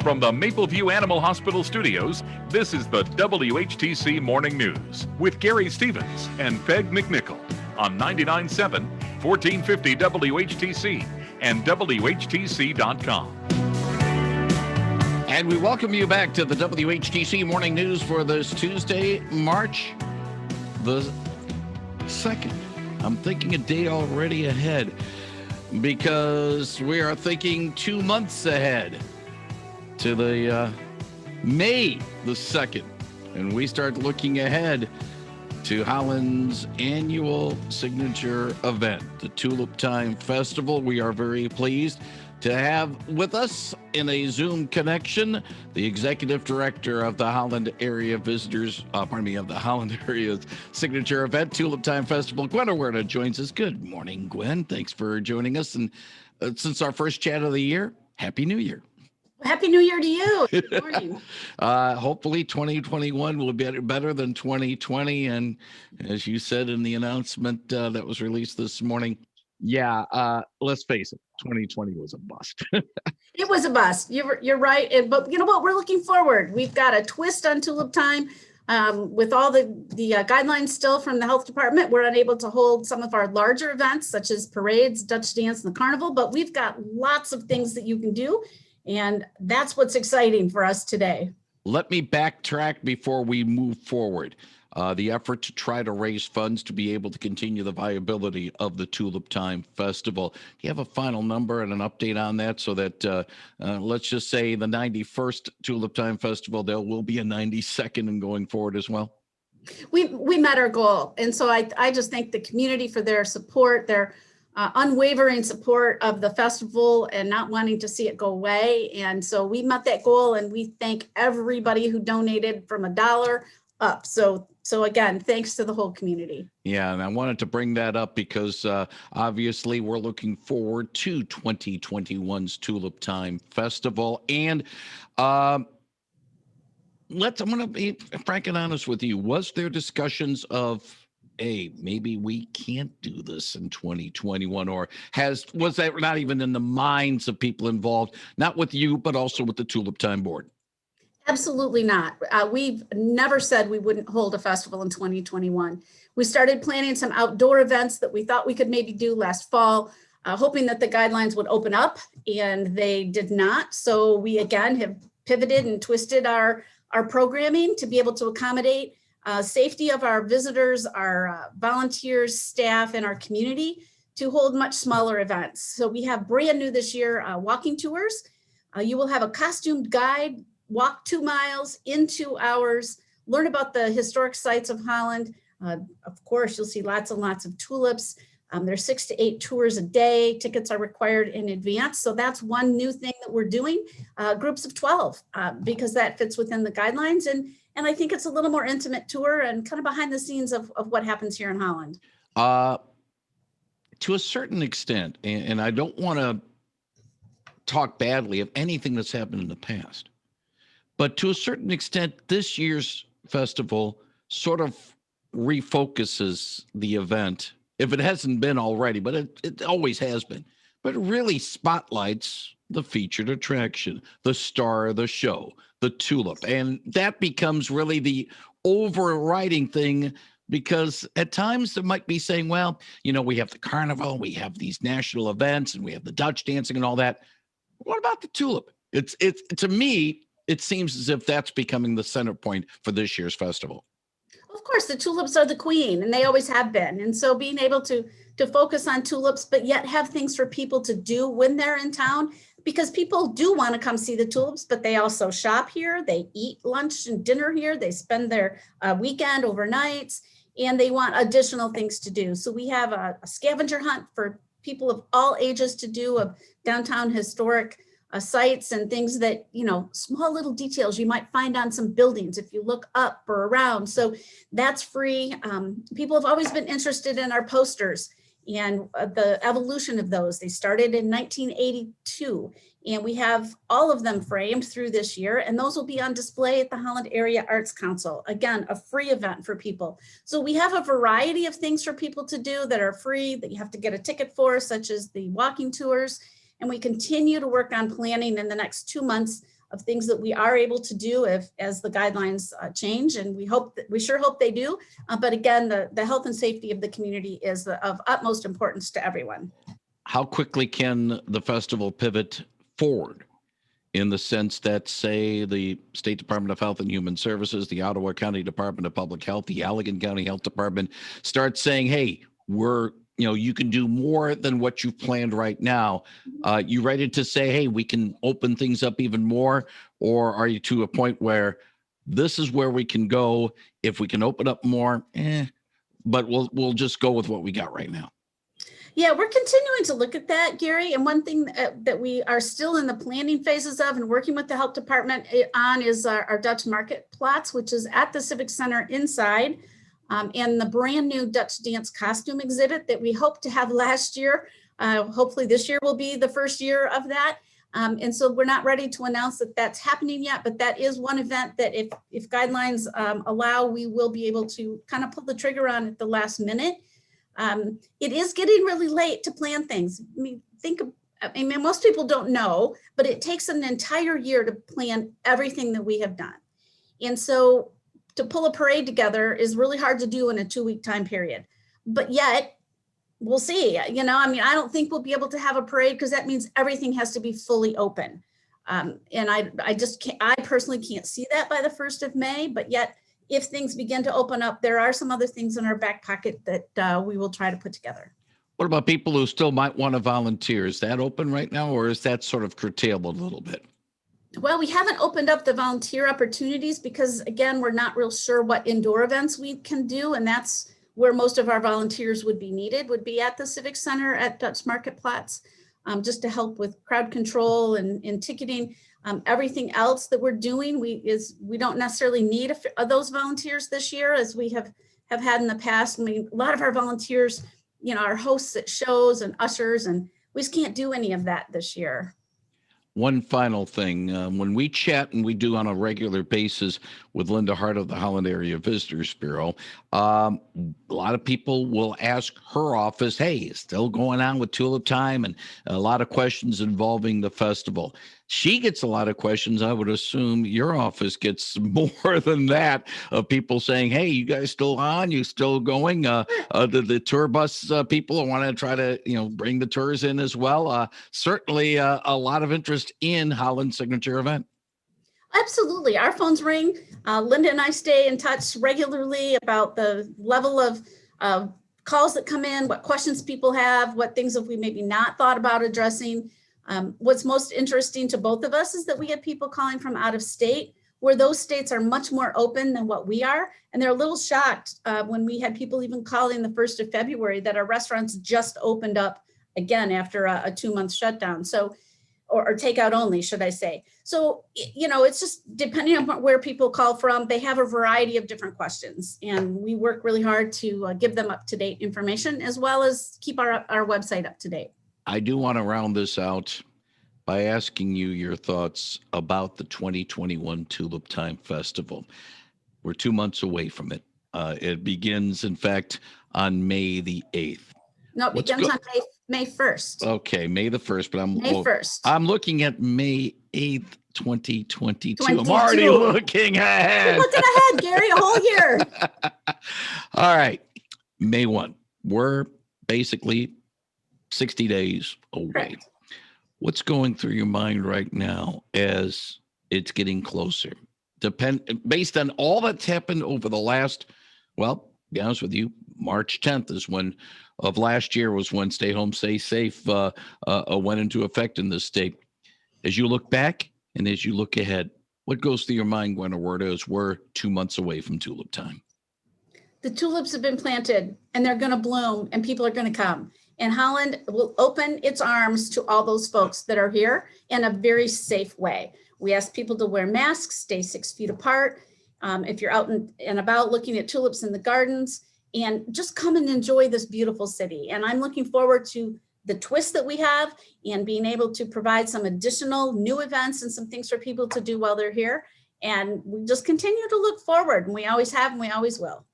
From the Mapleview Animal Hospital studios, this is the WHTC Morning News with Gary Stevens and Peg McNichol on 99.7, 1450 WHTC and WHTC.com. And we welcome you back to the WHTC Morning News for this Tuesday, March the 2nd. I'm thinking a day already ahead because we are thinking 2 months ahead to the May the 2nd. And we start looking ahead to Holland's annual signature event, the Tulip Time Festival. We are very pleased to have with us in a Zoom connection the executive director of the Holland Area of the Holland Area's signature event, Tulip Time Festival. Gwen Auwerda joins us. Good morning, Gwen. Thanks for joining us. And since our first chat of the year, Happy New Year. Happy New Year to you. Good morning. Hopefully 2021 will be better than 2020. And as you said in the announcement that was released this morning, let's face it, 2020 was a bust. It was a bust. You're right. But you know what? We're looking forward. We've got a twist on Tulip Time. With all the guidelines still from the health department, we're unable to hold some of our larger events, such as parades, Dutch dance, and the carnival. But we've got lots of things that you can do. And that's what's exciting for us today. Let me backtrack before we move forward. The effort to try to raise funds to be able to continue the viability of the Tulip Time Festival. Do you have a final number and an update on that so that, let's just say the 91st Tulip Time Festival, there will be a 92nd and going forward as well? We met our goal. And so I just thank the community for their support, their unwavering support of the festival and not wanting to see it go away. And so we met that goal, and we thank everybody who donated from $1 up. So again, thanks to the whole community. Yeah, and I wanted to bring that up because obviously we're looking forward to 2021's Tulip Time Festival. And I'm going to be frank and honest with you. Was there discussions of, hey, maybe we can't do this in 2021, or was that not even in the minds of people involved, not with you, but also with the Tulip Time Board? Absolutely not. We've never said we wouldn't hold a festival in 2021. We started planning some outdoor events that we thought we could maybe do last fall, hoping that the guidelines would open up, and they did not. So we again have pivoted and twisted our programming to be able to accommodate safety of our visitors, our volunteers, staff, and our community to hold much smaller events. So we have brand new this year walking tours. You will have a costumed guide, walk 2 miles in 2 hours, learn about the historic sites of Holland. Of course, you'll see lots and lots of tulips. There's 6 to 8 tours a day. Tickets are required in advance. So that's one new thing that we're doing, groups of 12, because that fits within the guidelines. And I think it's a little more intimate tour and kind of behind the scenes of what happens here in Holland. To a certain extent, and I don't want to talk badly of anything that's happened in the past, but to a certain extent, this year's festival sort of refocuses the event, if it hasn't been already, but it always has been, but it really spotlights the featured attraction, the star of the show, the tulip. And that becomes really the overriding thing, because at times they might be saying, well, we have the carnival, we have these national events, and we have the Dutch dancing and all that. What about the tulip? It's to me, it seems as if that's becoming the center point for this year's festival. Of course, the tulips are the queen, and they always have been. And so being able to focus on tulips, but yet have things for people to do when they're in town, because people do want to come see the tulips, but they also shop here. They eat lunch and dinner here. They spend their weekend overnights, and they want additional things to do. So we have a scavenger hunt for people of all ages to do, of downtown historic sites and things that, small little details you might find on some buildings if you look up or around. So that's free. People have always been interested in our posters and the evolution of those. They started in 1982, and we have all of them framed through this year, and those will be on display at the Holland Area Arts Council. Again, a free event for people. So we have a variety of things for people to do that are free, that you have to get a ticket for, such as the walking tours. And we continue to work on planning in the next 2 months of things that we are able to do as the guidelines change. And we sure hope they do. But again, the health and safety of the community is of utmost importance to everyone. How quickly can the festival pivot forward in the sense that, say, the State Department of Health and Human Services, the Ottawa County Department of Public Health, the Allegan County Health Department start saying, hey, you can do more than what you've planned right now. You ready to say, hey, we can open things up even more? Or are you to a point where this is where we can go? If we can open up more, but we'll just go with what we got right now. Yeah, we're continuing to look at that, Gary. And one thing that we are still in the planning phases of and working with the health department on is our Dutch market plots, which is at the Civic Center inside, and the brand new Dutch dance costume exhibit that we hope to have last year. Hopefully this year will be the first year of that. And so we're not ready to announce that that's happening yet, but that is one event that if guidelines allow, we will be able to kind of pull the trigger on at the last minute. It is getting really late to plan things. I mean, most people don't know, but it takes an entire year to plan everything that we have done. And so to pull a parade together is really hard to do in a 2-week time period. But yet, we'll see. I don't think we'll be able to have a parade because that means everything has to be fully open. And I just can't, I personally can't see that by the 1st of May, but yet, if things begin to open up, there are some other things in our back pocket that we will try to put together. What about people who still might want to volunteer? Is that open right now, or is that sort of curtailed a little bit? Well, we haven't opened up the volunteer opportunities because, again, we're not real sure what indoor events we can do. And that's where most of our volunteers would be needed, would be at the Civic Center at Dutch Market Plots, just to help with crowd control and ticketing. Everything else that we're doing, we don't necessarily need those volunteers this year as we have had in the past. I mean, a lot of our volunteers, are hosts at shows and ushers, and we just can't do any of that this year. One final thing, when we chat, and we do on a regular basis with Linda Hart of the Holland Area Visitors Bureau, a lot of people will ask her office, hey, it's still going on with Tulip Time, and a lot of questions involving the festival. She gets a lot of questions. I would assume your office gets more than that, of people saying, hey, you guys still on? You still going? The tour bus people want to try to, bring the tours in as well. Certainly a lot of interest in Holland's signature event. Absolutely. Our phones ring. Linda and I stay in touch regularly about the level of calls that come in, what questions people have, what things have we maybe not thought about addressing. What's most interesting to both of us is that we get people calling from out of state, where those states are much more open than what we are. And they're a little shocked when we had people even calling the 1st of February that our restaurants just opened up again after a 2-month shutdown. So, or takeout only, should I say. So, it's just depending on where people call from, they have a variety of different questions. And we work really hard to give them up-to-date information, as well as keep our website up to date. I do want to round this out by asking you your thoughts about the 2021 Tulip Time Festival. We're 2 months away from it. It begins, in fact, on May the 8th. No, it begins on May 1st. Okay, May the 1st, but May 1st. I'm looking at May 8th, 2022. I'm already looking ahead. You're looking ahead, Gary, a whole year. All right, May 1. We're basically 60 days away. Correct. What's going through your mind right now as it's getting closer? Based on all that's happened over the last, well, to be honest with you, March 10th of last year was when Stay Home, Stay Safe went into effect in this state. As you look back and as you look ahead, what goes through your mind, Gwen Auwerda, as we're 2 months away from Tulip Time? The tulips have been planted and they're going to bloom and people are going to come. And Holland will open its arms to all those folks that are here in a very safe way. We ask people to wear masks, stay 6 feet apart. If you're out and about looking at tulips in the gardens, and just come and enjoy this beautiful city. And I'm looking forward to the twist that we have and being able to provide some additional new events and some things for people to do while they're here. And we just continue to look forward, and we always have and we always will.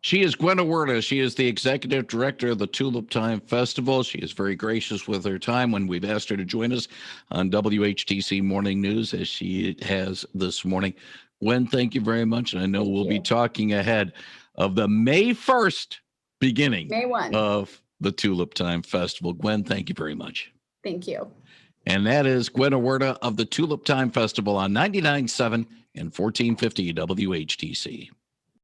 She is Gwen Auwerda. She is the executive director of the Tulip Time Festival. She is very gracious with her time when we've asked her to join us on WHTC Morning News, as she has this morning. Gwen, thank you very much. And I know we'll be talking ahead of the May 1st beginning May 1. of the Tulip Time Festival. Gwen, thank you very much. Thank you. And that is Gwen Auwerda of the Tulip Time Festival on 99.7 and 1450 WHTC.